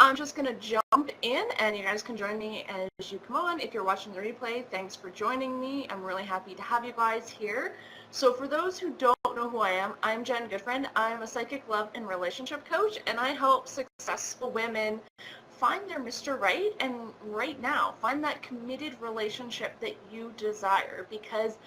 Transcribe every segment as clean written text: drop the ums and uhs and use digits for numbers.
I'm just going to jump in, and you guys can join me as you come on. If you're watching the replay, thanks for joining me. I'm really happy to have you guys here. So for those who don't know who I am, I'm Jen Goodfriend. I'm a psychic love and relationship coach, and I help successful women find their Mr. Right, and right now, find that committed relationship that you desire, because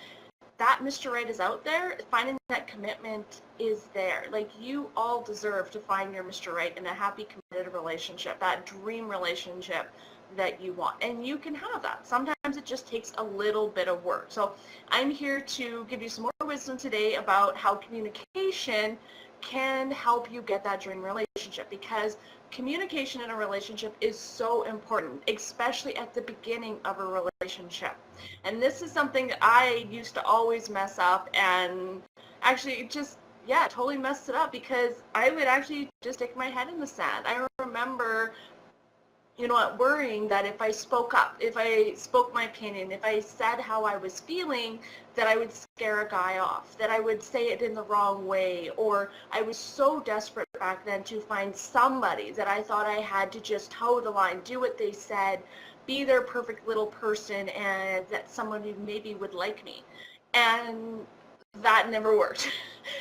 that Mr. Right is out there. Finding that commitment is there. Like, you all deserve to find your Mr. Right in a happy, committed relationship, that dream relationship that you want. And you can have that. Sometimes it just takes a little bit of work. So I'm here to give you some more wisdom today about how communication can help you get that dream relationship, because communication in a relationship is so important, especially at the beginning of a relationship. And this is something that I used to always mess up, and actually just, yeah, totally messed it up, because I would actually just stick my head in the sand. I remember, worrying that if I spoke up, if I spoke my opinion, if I said how I was feeling, that I would scare a guy off, that I would say it in the wrong way, or I was so desperate back then to find somebody that I thought I had to just toe the line, do what they said, be their perfect little person, and that someone who maybe would like me. And that never worked.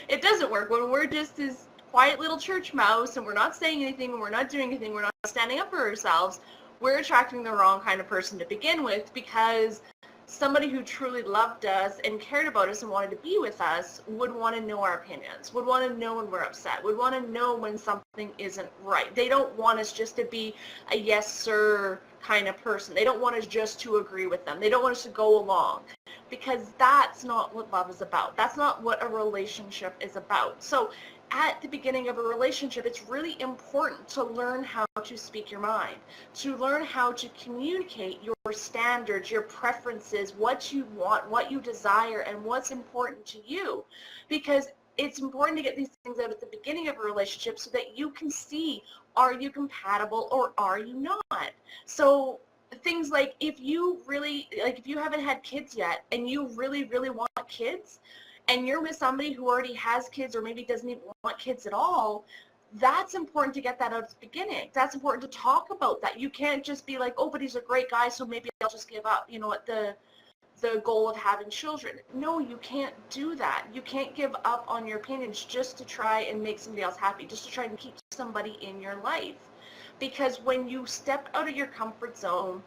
It doesn't work when we're just this quiet little church mouse and we're not saying anything and we're not doing anything, we're not standing up for ourselves. We're attracting the wrong kind of person to begin with, because somebody who truly loved us and cared about us and wanted to be with us would want to know our opinions, would want to know when we're upset, would want to know when something isn't right. They don't want us just to be a yes sir kind of person. They don't want us just to agree with them. They don't want us to go along, because that's not what love is about. That's not what a relationship is about. So at the beginning of a relationship, it's really important to learn how to speak your mind, to learn how to communicate your standards, your preferences, what you want, what you desire, and what's important to you. Because it's important to get these things out at the beginning of a relationship so that you can see, are you compatible or are you not? So things like, if you haven't had kids yet and you really, really want kids, and you're with somebody who already has kids or maybe doesn't even want kids at all, that's important to get that out at the beginning. That's important to talk about that. You can't just be like, oh, but he's a great guy, so maybe I'll just give up, at the goal of having children. No, you can't do that. You can't give up on your opinions just to try and make somebody else happy, just to try and keep somebody in your life. Because when you step out of your comfort zone,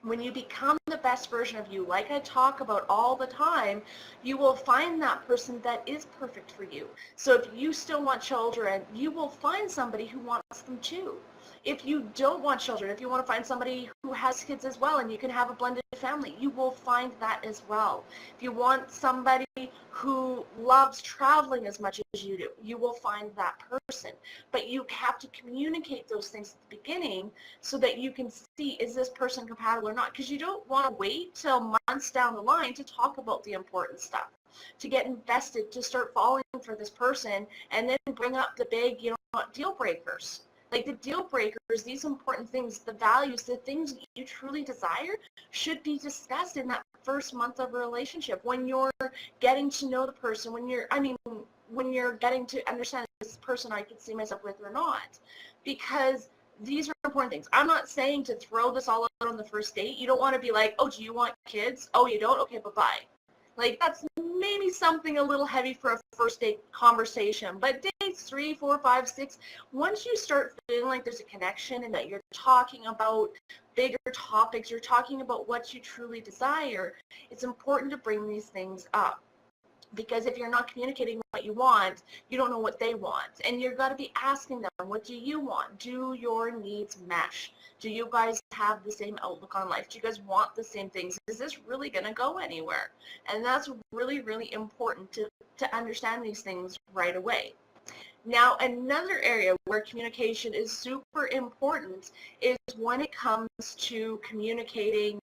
when you become the best version of you, like I talk about all the time, you will find that person that is perfect for you. So if you still want children, you will find somebody who wants them too. If you don't want children, if you want to find somebody who has kids as well and you can have a blended family, you will find that as well. If you want somebody who loves traveling as much as you do, you will find that person. But you have to communicate those things at the beginning so that you can see, is this person compatible or not? Because you don't want to wait till months down the line to talk about the important stuff, to get invested, to start falling for this person, and then bring up the big, deal breakers. Like the deal breakers, these important things, the values, the things you truly desire should be discussed in that first month of a relationship, when you're getting to know the person, when you're getting to understand this person I could see myself with or not. Because these are important things. I'm not saying to throw this all out on the first date. You don't want to be like, oh, do you want kids? Oh, you don't? Okay, bye-bye. Like, that's maybe something a little heavy for a first date conversation. But dates 3, 4, 5, 6, once you start feeling like there's a connection and that you're talking about bigger topics, you're talking about what you truly desire, it's important to bring these things up. Because if you're not communicating what you want, you don't know what they want. And you've got to be asking them, what do you want? Do your needs mesh? Do you guys have the same outlook on life? Do you guys want the same things? Is this really going to go anywhere? And that's really, really important to understand these things right away. Now, another area where communication is super important is when it comes to communicating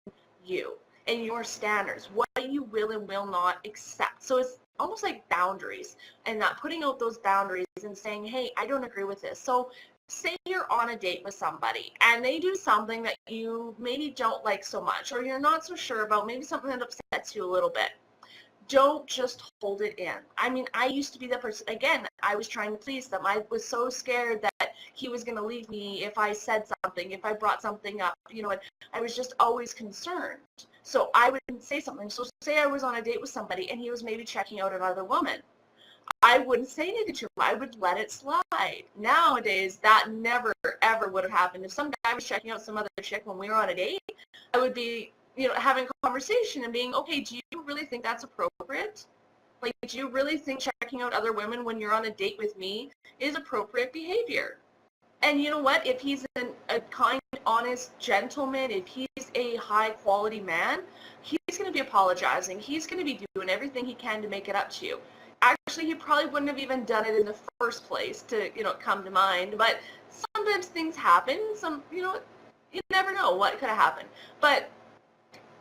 you and your standards, what you will and will not accept. So it's almost like boundaries, and not putting out those boundaries and saying, hey, I don't agree with this. So say you're on a date with somebody and they do something that you maybe don't like so much, or you're not so sure about, maybe something that upsets you a little bit. Don't just hold it in. I mean, I used to be that person. Again, I was trying to please them. I was so scared that he was going to leave me if I said something, if I brought something up, and I was just always concerned. So I wouldn't say something. So say I was on a date with somebody and he was maybe checking out another woman. I wouldn't say anything to him. I would let it slide. Nowadays, that never, ever would have happened. If some guy was checking out some other chick when we were on a date, I would be, having a conversation and being, okay, do you really think that's appropriate? Like, do you really think checking out other women when you're on a date with me is appropriate behavior? And you know what? If he's a kind, honest gentleman, if he's a high-quality man, he's going to be apologizing. He's going to be doing everything he can to make it up to you. Actually, he probably wouldn't have even done it in the first place to, come to mind. But sometimes things happen. You never know what could have happened. But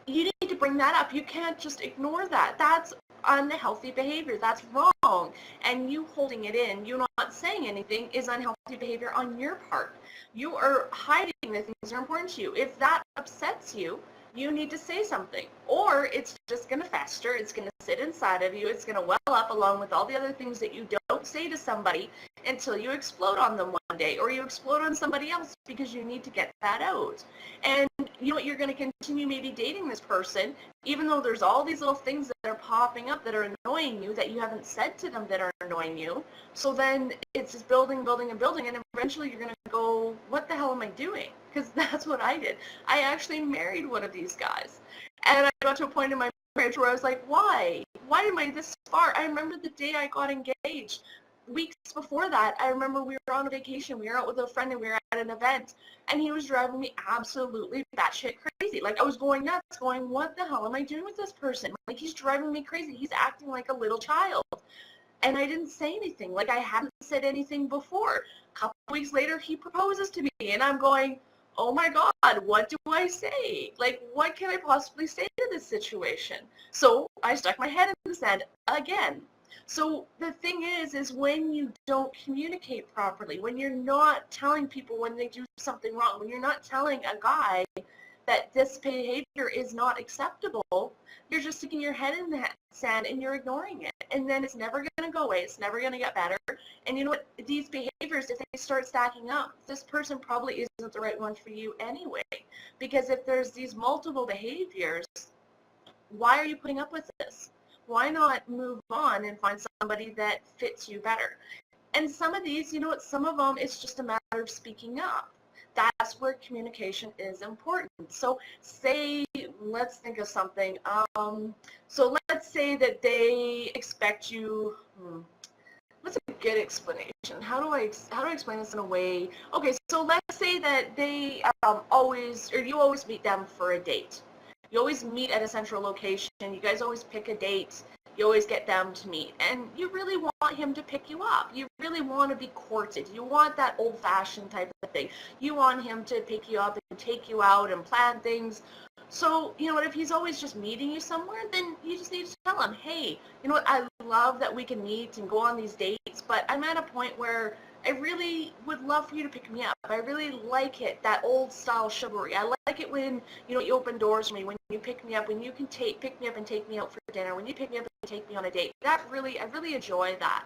you need to bring that up. You can't just ignore that. That's unhealthy behavior. That's wrong. And you holding it in, you not saying anything, is unhealthy behavior on your part. You are hiding the things that are important to you. If that upsets you, you need to say something. Or it's just going to fester. It's going to sit inside of you. It's going to well up along with all the other things that you don't say to somebody until you explode on them one day, or you explode on somebody else because you need to get that out. And you know what, you're going to continue maybe dating this person, even though there's all these little things that are popping up that are annoying you that you haven't said to them that are annoying you. So then it's just building, and eventually you're going to go, what the hell am I doing? Because that's what I did. I actually married one of these guys. And I got to a point in my marriage where I was like, why? Why am I this far? I remember the day I got engaged. Weeks before that, I remember we were on a vacation. We were out with a friend and we were at an event. And he was driving me absolutely batshit crazy. Like, I was going nuts, going, what the hell am I doing with this person? Like, he's driving me crazy. He's acting like a little child. And I didn't say anything. Like, I hadn't said anything before. A couple weeks later, he proposes to me. And I'm going, oh my God, what do I say? Like, what can I possibly say to this situation? So I stuck my head in the sand again. So the thing is when you don't communicate properly, when you're not telling people when they do something wrong, when you're not telling a guy that this behavior is not acceptable, you're just sticking your head in the sand and you're ignoring it. And then it's never going to go away. It's never going to get better. And you know what? These behaviors, if they start stacking up, this person probably isn't the right one for you anyway. Because if there's these multiple behaviors, why are you putting up with this? Why not move on and find somebody that fits you better? And some of these, you know what, some of them, it's just a matter of speaking up. That's where communication is important. So say, let's think of something. So let's say that they expect you, what's a good explanation? How do I explain this in a way? Okay, so let's say that they you always meet them for a date. You always meet at a central location. You guys always pick a date. You always get them to meet. And you really want him to pick you up. You really want to be courted. You want that old-fashioned type of thing. You want him to pick you up and take you out and plan things. So, you know what, if he's always just meeting you somewhere, then you just need to tell him, hey, you know what, I love that we can meet and go on these dates, but I'm at a point where I really would love for you to pick me up. I really like it, that old style chivalry. I like it when, you open doors for me, when you pick me up, when you can pick me up and take me out for dinner, when you pick me up and take me on a date. I really enjoy that.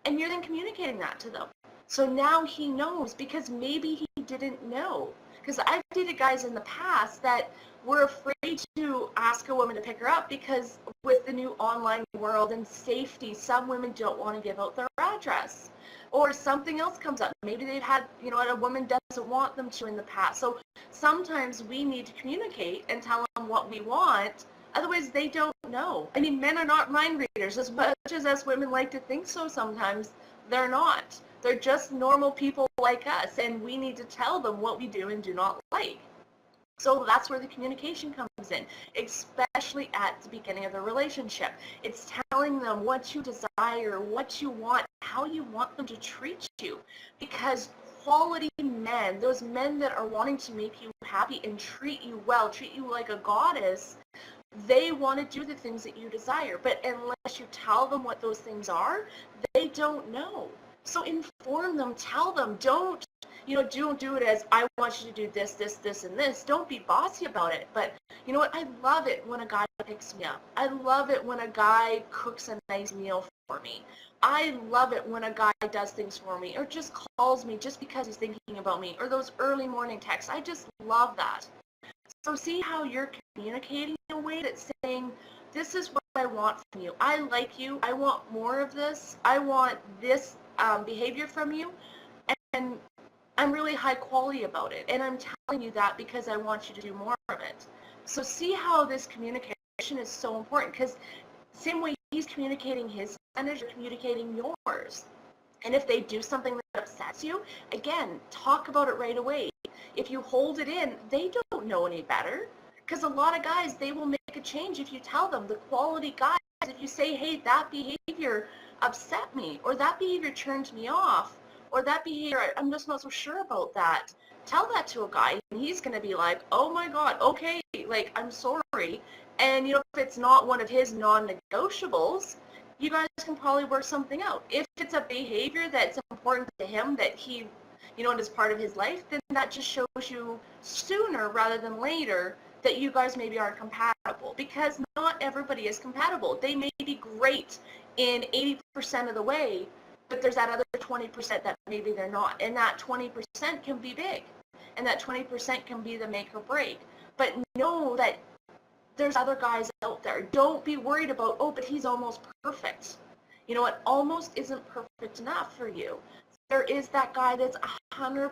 And you're then communicating that to them. So now he knows, because maybe he didn't know. Because I've dated guys in the past that were afraid to ask a woman to pick her up because with the new online world and safety, some women don't want to give out their address. Or something else comes up. Maybe they've had, a woman doesn't want them to in the past. So sometimes we need to communicate and tell them what we want. Otherwise, they don't know. I mean, men are not mind readers. As much as us women like to think so sometimes, they're not. They're just normal people like us, and we need to tell them what we do and do not like. So that's where the communication comes in, especially at the beginning of the relationship. It's telling them what you desire, what you want, how you want them to treat you. Because quality men, those men that are wanting to make you happy and treat you well, treat you like a goddess, they want to do the things that you desire. But unless you tell them what those things are, they don't know. So inform them, tell them, don't don't do it as, I want you to do this, this, this, and this. Don't be bossy about it. But you know what? I love it when a guy picks me up. I love it when a guy cooks a nice meal for me. I love it when a guy does things for me or just calls me just because he's thinking about me, or those early morning texts. I just love that. So see how you're communicating in a way that's saying, this is what I want from you. I like you. I want more of this. I want this behavior from you. And I'm really high quality about it. And I'm telling you that because I want you to do more of it. So see how this communication is so important, because same way he's communicating his standards, you're communicating yours. And if they do something that upsets you, again, talk about it right away. If you hold it in, they don't know any better. Because a lot of guys, they will make a change if you tell them. The quality guys, if you say, hey, that behavior upset me, or that behavior turned me off, or that behavior, I'm just not so sure about that. Tell that to a guy, and he's going to be like, oh my God, okay, like, I'm sorry. And, if it's not one of his non-negotiables, you guys can probably work something out. If it's a behavior that's important to him, that he, and is part of his life, then that just shows you sooner rather than later that you guys maybe aren't compatible, because not everybody is compatible. They may be great in 80% of the way, but there's that other 20% that maybe they're not. And that 20% can be big. And that 20% can be the make or break. But know that there's other guys out there. Don't be worried about, oh, but he's almost perfect. You know what? Almost isn't perfect enough for you. There is that guy that's 100%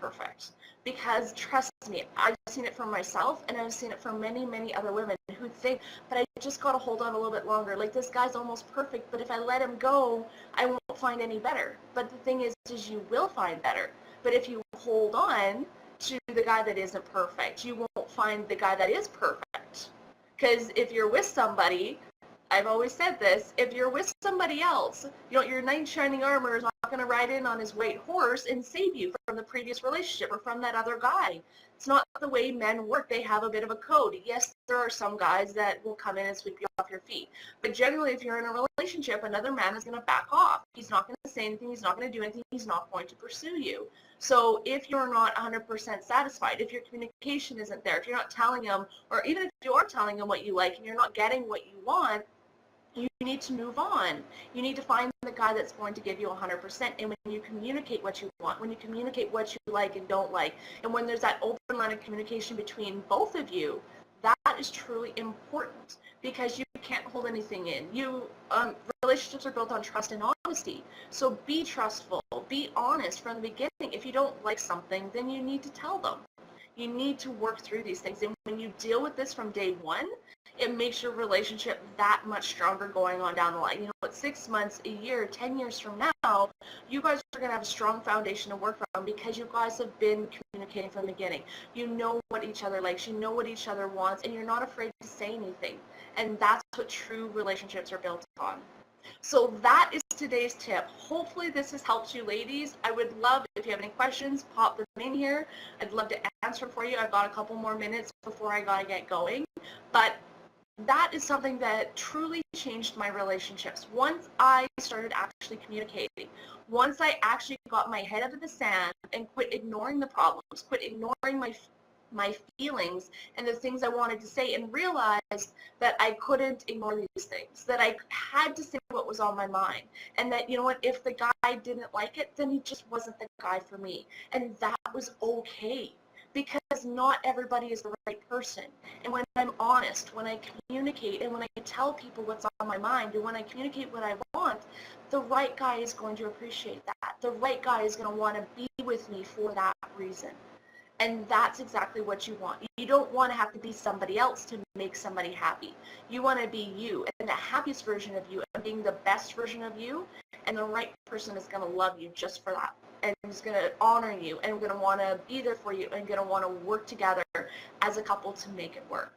perfect. Because trust me, I've seen it from myself, and I've seen it from many, many other women who think, but I just got to hold on a little bit longer. Like, this guy's almost perfect, but if I let him go, I won't find any better. But the thing is you will find better. But if you hold on to the guy that isn't perfect, you won't find the guy that is perfect. Because if you're with somebody, I've always said this, if you're with somebody else, your knight in shining armor is not going to ride in on his white horse and save you from the previous relationship or from that other guy. It's not the way men work. They have a bit of a code. Yes, there are some guys that will come in and sweep you off your feet. But generally, if you're in a relationship, another man is going to back off. He's not going to say anything. He's not going to do anything. He's not going to pursue you. So if you're not 100% satisfied, if your communication isn't there, if you're not telling him, or even if you are telling him what you like and you're not getting what you want, you need to move on. You need to find the guy that's going to give you 100%. And when you communicate what you want, when you communicate what you like and don't like, and when there's that open line of communication between both of you, that is truly important, because you can't hold anything in. Relationships are built on trust and honesty. So be trustful, be honest from the beginning. If you don't like something, then you need to tell them. You need to work through these things. And when you deal with this from day one, it makes your relationship that much stronger going on down the line. 6 months, a year, 10 years from now, you guys are going to have a strong foundation to work from, because you guys have been communicating from the beginning. You know what each other likes, you know what each other wants, and you're not afraid to say anything. And that's what true relationships are built on. So that is today's tip. Hopefully this has helped you, ladies. I would love, if you have any questions, pop them in here. I'd love to answer for you. I've got a couple more minutes before I gotta get going. But that is something that truly changed my relationships. Once I started actually communicating, once I actually got my head out of the sand and quit ignoring the problems, quit ignoring my feelings and the things I wanted to say, and realized that I couldn't ignore these things, that I had to say what was on my mind, and that, if the guy didn't like it, then he just wasn't the guy for me. And that was okay, because not everybody is the right person. And when I'm honest, when I communicate, and when I tell people what's on my mind, and when I communicate what I want, the right guy is going to appreciate that. The right guy is going to want to be with me for that reason. And that's exactly what you want. You don't want to have to be somebody else to make somebody happy. You want to be you, and the happiest version of you, and being the best version of you, and the right person is going to love you just for that, and is going to honor you, and going to want to be there for you, and going to want to work together as a couple to make it work.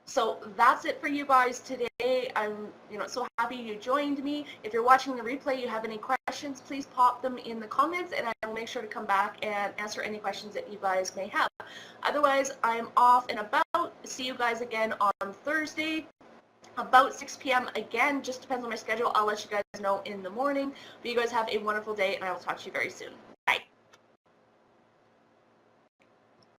So that's it for you guys today. I'm so happy you joined me. If you're watching the replay, you have any questions, please pop them in the comments, and I will make sure to come back and answer any questions that you guys may have. Otherwise, I'm off and about. See you guys again on Thursday, about 6 p.m. Again, just depends on my schedule. I'll let you guys know in the morning. But you guys have a wonderful day, and I will talk to you very soon.